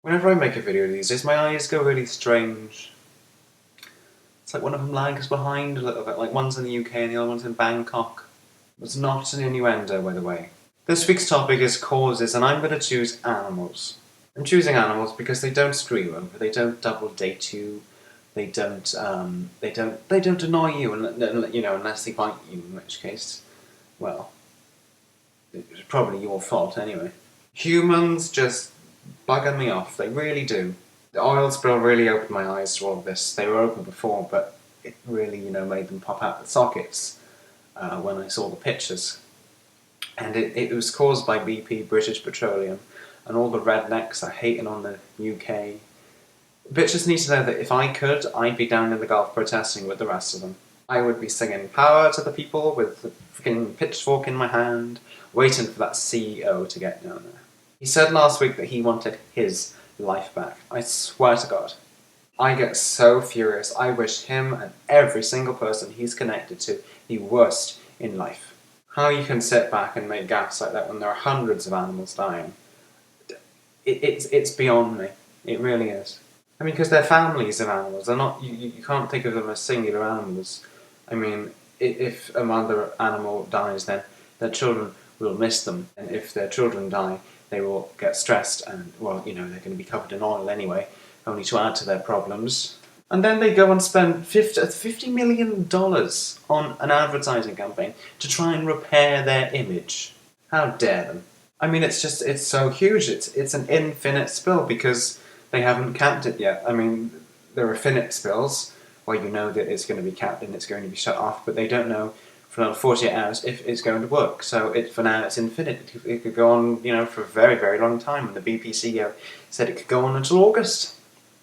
Whenever I make a video these days, my eyes go really strange. It's like one of them lags behind a little bit, like one's in the UK and the other one's in Bangkok. It's not an innuendo, by the way. This week's topic is causes, and I'm going to choose animals. I'm choosing animals because they don't screw you over, they don't double date you, they don't annoy you, unless they bite you, in which case, well, it's probably your fault anyway. Humans just bugging me off, they really do. The oil spill really opened my eyes to all of this. They were open before, but it really, made them pop out the sockets when I saw the pictures. And it was caused by BP, British Petroleum, and all the rednecks are hating on the UK. Bitches need to know that if I could, I'd be down in the Gulf protesting with the rest of them. I would be singing power to the people with the freaking pitchfork in my hand, waiting for that CEO to get down there. He said last week that he wanted his life back. I swear to God. I get so furious. I wish him and every single person he's connected to the worst in life. How you can sit back and make gaffes like that when there are hundreds of animals dying, it's beyond me. It really is. I mean, because they're families of animals. They're not. You can't think of them as singular animals. I mean, if a mother animal dies, then their children will miss them, and if their children die, they will get stressed, and well, they're going to be covered in oil anyway, only to add to their problems. And then they go and spend $50 million on an advertising campaign to try and repair their image. How dare them? I mean, it's so huge. It's an infinite spill because they haven't capped it yet. I mean, there are finite spills where you know that it's going to be capped and it's going to be shut off, but they don't know for another 48 hours if it's going to work. So for now it's infinite. It could go on, for a very, very long time. And the BP CEO said it could go on until August.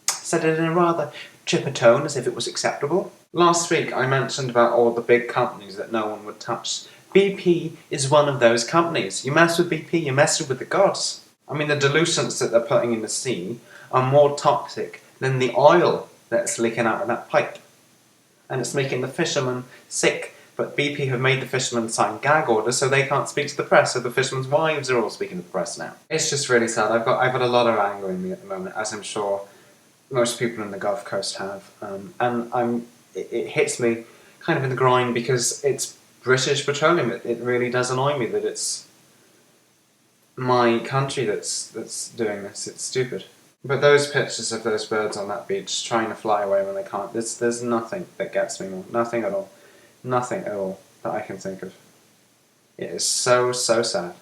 Said it in a rather chipper tone, as if it was acceptable. Last week I mentioned about all the big companies that no one would touch. BP is one of those companies. You mess with BP, you mess with the gods. I mean, the diluents that they're putting in the sea are more toxic than the oil that's leaking out of that pipe. And it's making the fishermen sick. But BP have made the fishermen sign gag orders so they can't speak to the press, so the fishermen's wives are all speaking to the press now. It's just really sad. I've got a lot of anger in me at the moment, as I'm sure most people in the Gulf Coast have. And it hits me kind of in the groin because it's British Petroleum. It really does annoy me that it's my country that's doing this. It's stupid. But those pictures of those birds on that beach trying to fly away when they can't, there's nothing that gets me more. Nothing at all. Nothing at all that I can think of. It is so, so sad.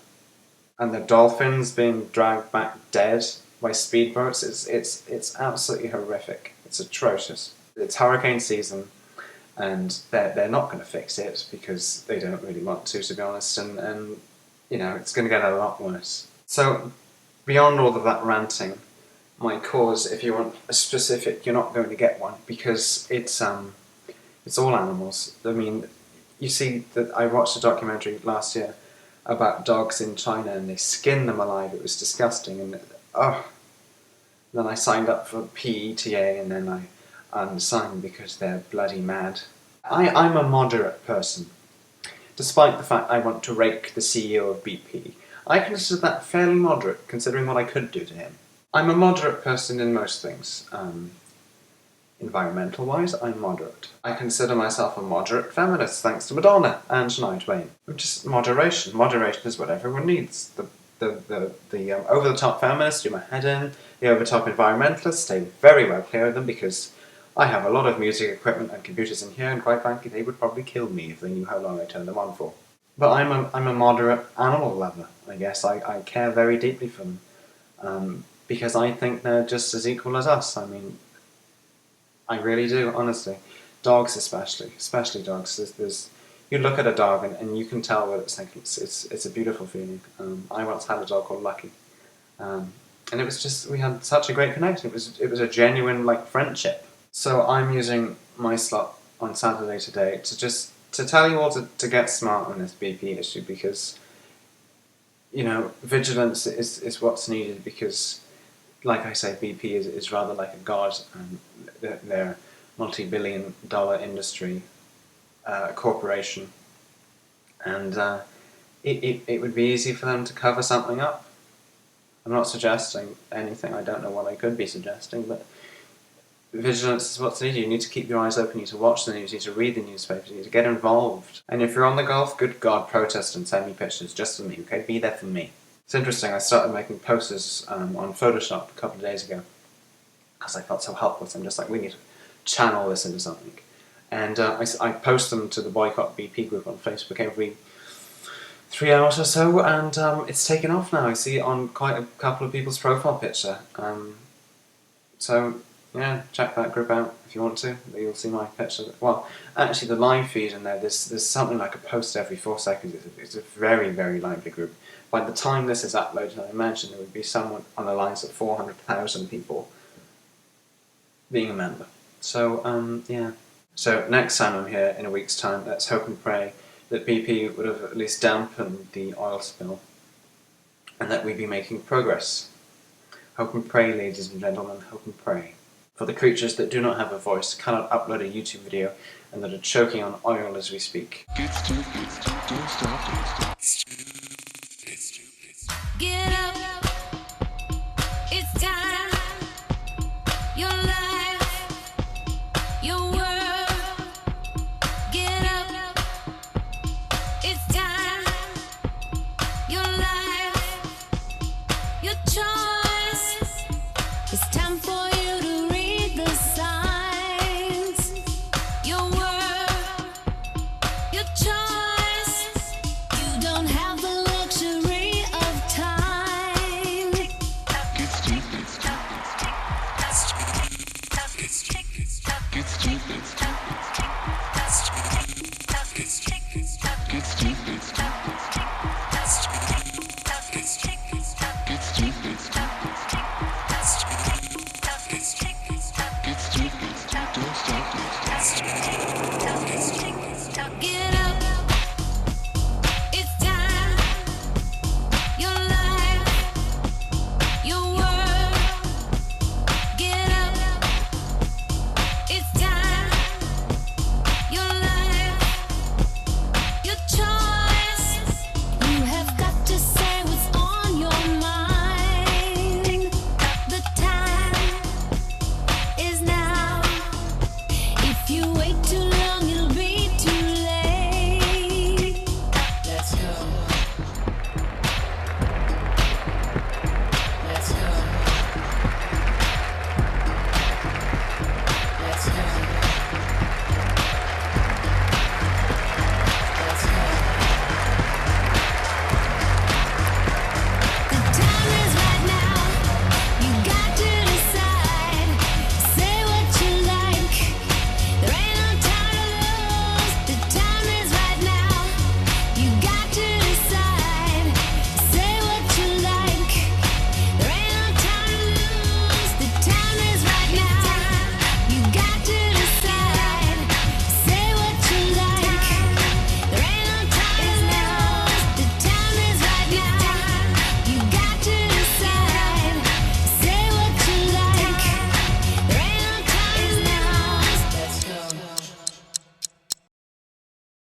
And the dolphins being dragged back dead by speedboats, it's absolutely horrific. It's atrocious. It's hurricane season, and they're not going to fix it because they don't really want to be honest, and it's going to get a lot worse. So, beyond all of that ranting, my cause, if you want a specific, you're not going to get one because it's all animals. I mean, you see that I watched a documentary last year about dogs in China and they skin them alive. It was disgusting, and then I signed up for PETA and then I unsigned because they're bloody mad. I'm a moderate person. Despite the fact I want to rake the CEO of BP, I consider that fairly moderate considering what I could do to him. I'm a moderate person in most things. Environmental-wise, I'm moderate. I consider myself a moderate feminist, thanks to Madonna and Shania Twain. Just moderation. Moderation is what everyone needs. The over-the-top feminists do my head in. The over-top environmentalists, stay very well clear of them because I have a lot of music equipment and computers in here, and quite frankly, they would probably kill me if they knew how long I turned them on for. But I'm a moderate animal lover, I guess. I care very deeply for them because I think they're just as equal as us. I mean, I really do, honestly. Dogs especially dogs. You look at a dog and you can tell that it's a beautiful feeling. I once had a dog called Lucky, and it was just, we had such a great connection. It was a genuine friendship. So I'm using my slot on Saturday today to tell you all to get smart on this BP issue because vigilance is what's needed because, like I say, BP is rather like a god, and they're a multi-billion-dollar industry corporation, and it would be easy for them to cover something up. I'm not suggesting anything. I don't know what I could be suggesting, but vigilance is what's needed. You need to keep your eyes open, you need to watch the news, you need to read the newspapers, you need to get involved. And if you're on the golf, good God, protest and send me pictures just for me, okay? Be there for me. It's interesting, I started making posters on Photoshop a couple of days ago because I felt so helpless. I'm just like, we need to channel this into something. And I post them to the Boycott BP group on Facebook every 3 hours or so, and it's taken off now. I see it on quite a couple of people's profile picture. So, yeah, check that group out if you want to. You'll see my picture. Well, actually, the live feed in there, there's something like a post every 4 seconds. It's a very, very lively group. By the time this is uploaded, I imagine there would be someone on the lines of 400,000 people being a member. So, yeah. So next time I'm here in a week's time, let's hope and pray that BP would have at least dampened the oil spill and that we'd be making progress. Hope and pray, ladies and gentlemen, hope and pray. For the creatures that do not have a voice, cannot upload a YouTube video, and that are choking on oil as we speak. Get up, it's time. Your life, your world. Get up, it's time. Your life, your choice. It's time for you to read the signs. Your world, your choice. You don't have the luxury of time. Get stupid. Get stupid. Get stupid. Get stupid. Get stupid. Get stupid. Don't stop. Get